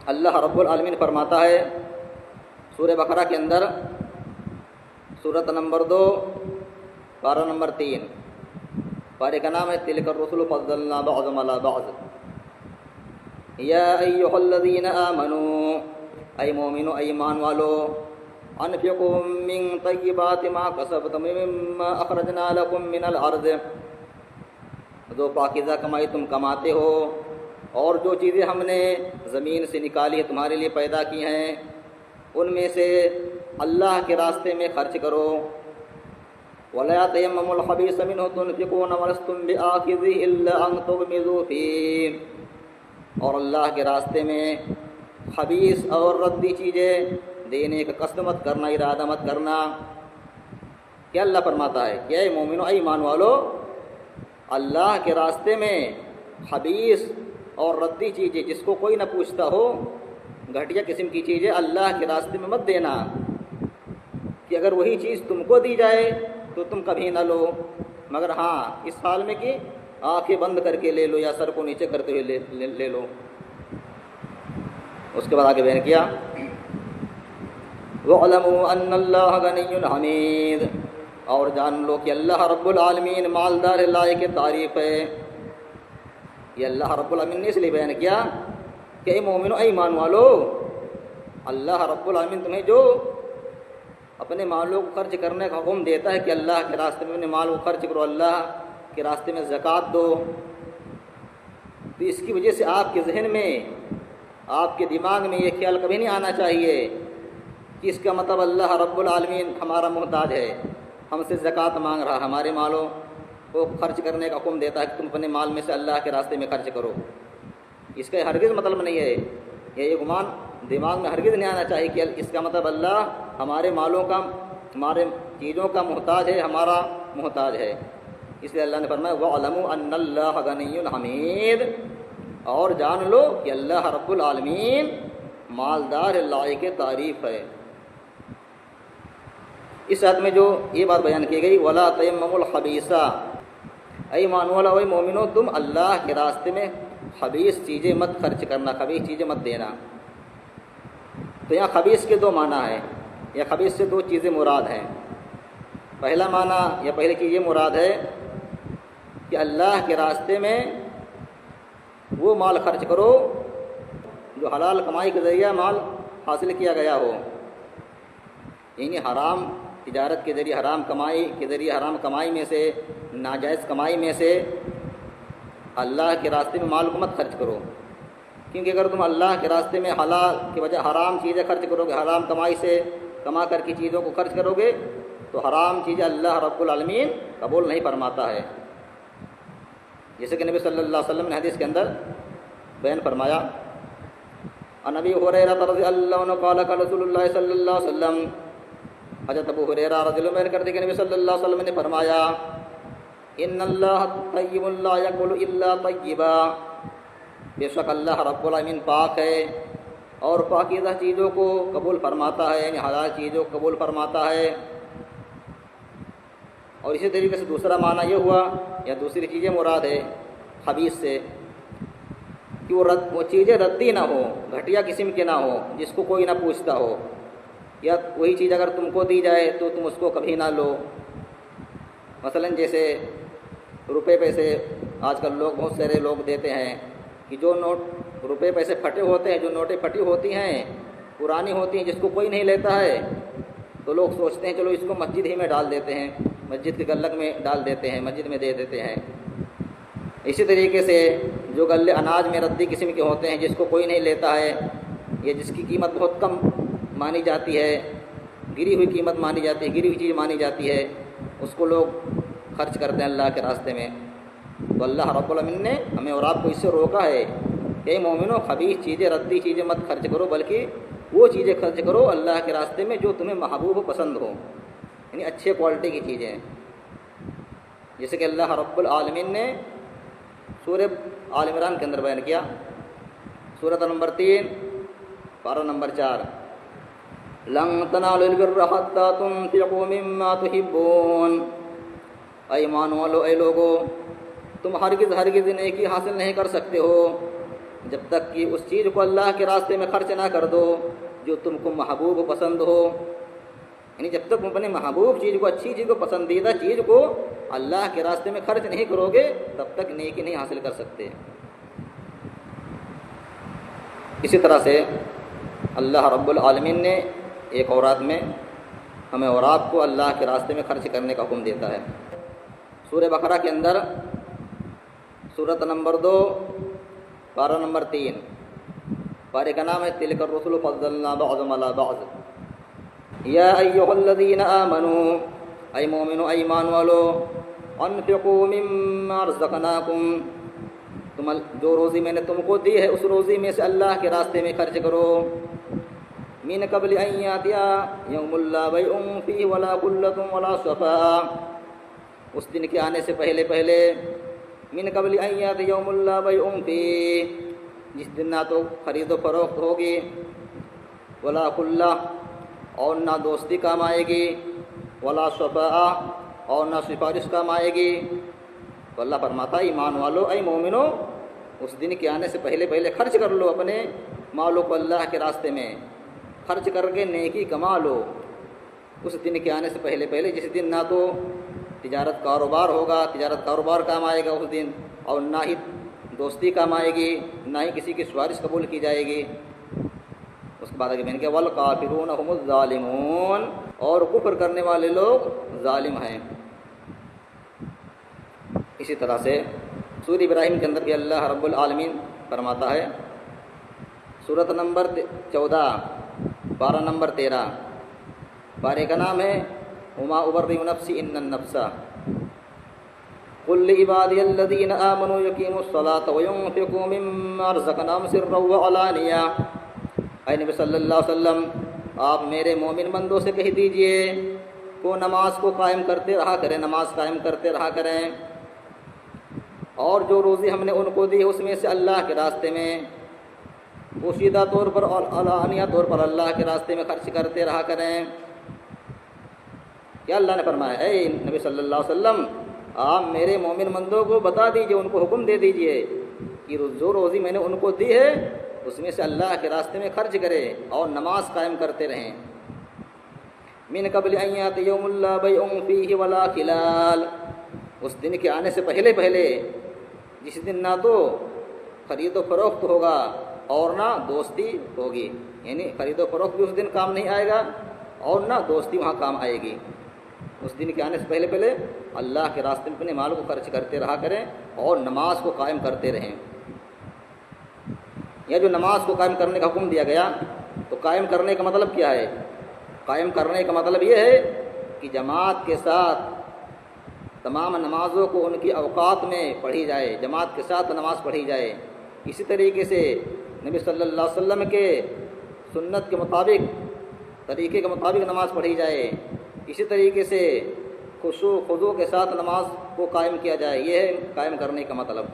اللہ رب العالمین فرماتا ہے سورہ بقرہ کے اندر، سورۃ نمبر 2 پارہ نمبر 3، پارے کا نام ہے تلک الرسل فضلنا بعضهم علی بعض۔ یا ایھا الذین آمنوا، اے مومنو، اے ایمان والو، انفقوا من طیبات ما کسبتم مما اخرجنا لکم من الارض، جو پاکیزہ کمائی تم کماتے ہو اور جو چیزیں ہم نے زمین سے نکالی تمہارے لیے پیدا کی ہیں، ان میں سے اللہ کے راستے میں خرچ کرو۔ وَلَا تَيَمَّمُوا الْخَبِيثَ مِنْهُ تُنْفِقُونَ وَلَسْتُمْ بِآخِذِهِ إِلَّا أَن تُغْمِضُوا فِيهِ، اور اللہ کے راستے میں خبیث اور ردی چیزیں دینے کا قصد مت کرنا، ارادہ مت کرنا۔ کیا اللہ فرماتا ہے کہ اے مومنو، اے ایمان والو، اللہ کے راستے میں خبیث اور ردی چیزیں جس کو کوئی نہ پوچھتا ہو، گھٹیا قسم کی چیزیں اللہ کے راستے میں مت دینا، کہ اگر وہی چیز تم کو دی جائے تو تم کبھی نہ لو، مگر ہاں اس حال میں کہ آنکھیں بند کر کے لے لو یا سر کو نیچے کرتے ہوئے لے لو۔ اس کے بعد آگے بیان کیا وَاعْلَمُوا أَنَّ اللَّهَ غَنِيٌّ حَمِيدٌ، اور جان لو کہ اللہ رب العالمین مالدار لائق تعریف ہے۔ یہ اللہ رب العالمین نے اس لیے بیان کیا کہ اے مومنو، اے ایمان والو، اللہ رب العالمین تمہیں جو اپنے مالوں کو خرچ کرنے کا حکم دیتا ہے کہ اللہ کے راستے میں اپنے مال کو خرچ کرو، اللہ کے راستے میں زکوٰۃ دو، تو اس کی وجہ سے آپ کے ذہن میں، آپ کے دماغ میں یہ خیال کبھی نہیں آنا چاہیے کہ اس کا مطلب اللہ رب العالمین ہمارا محتاج ہے، ہم سے زکوٰۃ مانگ رہا، ہمارے مالوں کو خرچ کرنے کا حکم دیتا ہے کہ تم اپنے مال میں سے اللہ کے راستے میں خرچ کرو۔ اس کا ہرگز مطلب نہیں ہے، یہ گمان دماغ میں ہرگز نہیں آنا چاہیے کہ اس کا مطلب اللہ ہمارے مالوں کا، ہمارے چیزوں کا محتاج ہے، ہمارا محتاج ہے۔ اس لیے اللہ نے فرمایا وَاعْلَمُوا أَنَّ اللَّهَ غَنِيٌّ حَمِيدٌ، اور جان لو کہ اللہ رب العالمین مالدار لائق تعریف ہے۔ اس آیت میں جو یہ بات بیان کی گئی وَلَا تَيَمَّمُوا الْخَبِيثَ، اے ایمان والو، اے مومنو، تم اللہ کے راستے میں خبیث چیزیں مت خرچ کرنا، خبیث چیزیں مت دینا۔ تو یہاں خبیث کے دو معنی ہیں، یا خبیث سے دو چیزیں مراد ہیں۔ پہلا معنی یا پہلی چیز یہ مراد ہے کہ اللہ کے راستے میں وہ مال خرچ کرو جو حلال کمائی کے ذریعہ مال حاصل کیا گیا ہو، یعنی حرام تجارت کے ذریعے، حرام کمائی کے ذریعے، حرام کمائی میں سے، ناجائز کمائی میں سے اللہ کے راستے میں مال کو مت خرچ کرو، کیونکہ اگر تم اللہ کے راستے میں حلال کی وجہ حرام چیزیں خرچ کرو گے، حرام کمائی سے کما کر کی چیزوں کو خرچ کرو گے، تو حرام چیزیں اللہ رب العالمین قبول نہیں فرماتا ہے۔ جیسے کہ نبی صلی اللہ علیہ وسلم نے حدیث کے اندر بیان فرمایا، عن ابی ہریرہ رضی اللہ عنہ قال قال رسول اللہ صلی اللہ علیہ وسلم، حضرت ابو ہریرہ رضی اللہ عنہ بیان کرتے کہ نبی صلی اللہ علیہ وسلم نے فرمایا ان اللہ طیب لا یقبل الا طیبا، بے شک اللہ رب العالمین پاک ہے اور پاکیزہ چیزوں کو قبول فرماتا ہے، یعنی حلال چیزوں کو قبول فرماتا ہے۔ اور اسی طریقے سے دوسرا معنی یہ ہوا، یا دوسری چیزیں مراد ہے خبیث سے، کہ وہ چیزیں ردی نہ ہو، گھٹیا قسم کے نہ ہو، جس کو کوئی نہ پوچھتا ہو، یا وہی چیز اگر تم کو دی جائے تو تم اس کو کبھی نہ لو۔ مثلا جیسے روپے پیسے آج کل لوگ، بہت سارے لوگ دیتے ہیں کہ جو نوٹ روپے پیسے پھٹے ہوتے ہیں، جو نوٹیں پھٹی ہوتی ہیں، پرانی ہوتی ہیں، جس کو کوئی نہیں لیتا ہے، تو لوگ سوچتے ہیں چلو اس کو مسجد ہی میں ڈال دیتے ہیں، مسجد کے گلک میں ڈال دیتے ہیں، مسجد میں دے دیتے ہیں۔ اسی طریقے سے جو غلے اناج میں ردی قسم کے ہوتے ہیں، جس کو کوئی نہیں لیتا ہے، یا جس کی قیمت بہت کم مانی جاتی ہے، گری ہوئی قیمت مانی جاتی ہے، گری ہوئی چیز مانی جاتی ہے، اس کو لوگ خرچ کرتے ہیں اللہ کے راستے میں۔ تو اللہ رب العالمین نے ہمیں اور آپ کو اس سے روکا ہے کہ اے مومنو، خبیث چیزیں، ردی چیزیں مت خرچ کرو، بلکہ وہ چیزیں خرچ کرو اللہ کے راستے میں جو تمہیں محبوب و پسند ہو، یعنی اچھے کوالٹی کی چیزیں، جیسے کہ اللہ رب العالمین نے سورہ آل عمران کے اندر بیان کیا، سورۃ نمبر 3 پارہ نمبر 4، لن تنالوا البر حتى تنفقوا مما تحبون، اے ایمان والو، اے لوگو، تم ہرگز نیکی حاصل نہیں کر سکتے ہو جب تک کہ اس چیز کو اللہ کے راستے میں خرچ نہ کر دو جو تم کو محبوب پسند ہو، یعنی جب تک تم اپنے محبوب چیز کو، اچھی چیز کو، پسندیدہ چیز کو اللہ کے راستے میں خرچ نہیں کرو گے تب تک نیکی نہیں حاصل کر سکتے۔ اسی طرح سے اللہ رب العالمین نے ایک اور آیت میں ہمیں اور آپ کو اللہ کے راستے میں خرچ کرنے کا حکم دیتا ہے۔ سورہ بقرہ کے اندر سورۃ نمبر 2 پارہ نمبر 3، پارے کا نام ہے تلک الرسل فضلنا بعضهم علی بعض۔ یا ایھا الذین آمنوا، اے مومنو، اے ایمان والو، انفقوا مما رزقناکم، تم جو روزی میں نے تم کو دی ہے اس روزی میں سے اللہ کے راستے میں خرچ کرو۔ من قبل ان یاتی یوم لا بیع فیہ ولا خلۃ ولا شفاعۃ، اس دن کے آنے سے پہلے پہلے، من قبل ان یاتی یوم لا بیع فیہ، جس دن نہ تو خرید و فروخت ہوگی، ولا خلۃ، اور نہ دوستی کام آئے گی، ولا شفاعۃ، اور نہ سفارش کام آئے گی۔ تو اللہ فرماتا ہے ایمان والو، اے مومنو، اس دن کے آنے سے پہلے پہلے خرچ کر لو اپنے مالوں کو اللہ کے راستے میں، خرچ کر کے نیکی کما لو اس دن کے آنے سے پہلے پہلے، جس دن نہ تو تجارت کاروبار ہوگا، تجارت کاروبار کام آئے گا اس دن، اور نہ ہی دوستی کام آئے گی، نہ ہی کسی کی سفارش قبول کی جائے گی۔ اس کے بعد آگے میں نے کہا والکافرون هم الظالمون، اور کفر کرنے والے لوگ ظالم ہیں۔ اسی طرح سے سورہ ابراہیم کے اندر بھی اللہ رب العالمین فرماتا ہے، سورۃ نمبر 14 پارہ نمبر 13، پارے کا نام ہے وما ابرئ نفسی ان النفس قل لعبادی الذین آمنوا یقیموا الصلاۃ وینفقوا مما رزقناہم سرا وعلانیہ۔ اے نبی صلی اللہ علیہ وسلم، آپ میرے مومن بندوں سے کہہ دیجئے کو نماز کو قائم کرتے رہا کریں، نماز قائم کرتے رہا کریں، اور جو روزی ہم نے ان کو دی اس میں سے اللہ کے راستے میں پوشیدہ طور پر اور علانیہ طور پر اللہ کے راستے میں خرچ کرتے رہا کریں۔ کیا اللہ نے فرمایا، اے نبی صلی اللہ علیہ وسلم، آپ میرے مومن بندوں کو بتا دیجئے، ان کو حکم دے دیجئے کہ جو روزی میں نے ان کو دی ہے اس میں سے اللہ کے راستے میں خرچ کرے اور نماز قائم کرتے رہیں۔ من قبل ان یاتی یوم لا بیع فیہ ولا خلال، اس دن کے آنے سے پہلے پہلے، جس دن نہ تو خرید و فروخت ہوگا اور نہ دوستی ہوگی، یعنی خرید و فروخت بھی اس دن کام نہیں آئے گا اور نہ دوستی وہاں کام آئے گی۔ اس دن کے آنے سے پہلے پہلے اللہ کے راستے میں اپنے مال کو خرچ کرتے رہا کریں اور نماز کو قائم کرتے رہیں۔ یا جو نماز کو قائم کرنے کا حکم دیا گیا، تو قائم کرنے کا مطلب کیا ہے؟ قائم کرنے کا مطلب یہ ہے کہ جماعت کے ساتھ تمام نمازوں کو ان کی اوقات میں پڑھی جائے، جماعت کے ساتھ نماز پڑھی جائے۔ اسی طریقے سے نبی صلی اللہ علیہ وسلم کے سنت کے مطابق، طریقے کے مطابق نماز پڑھی جائے۔ اسی طریقے سے خشوع خضوع کے ساتھ نماز کو قائم کیا جائے، یہ ہے قائم کرنے کا مطلب۔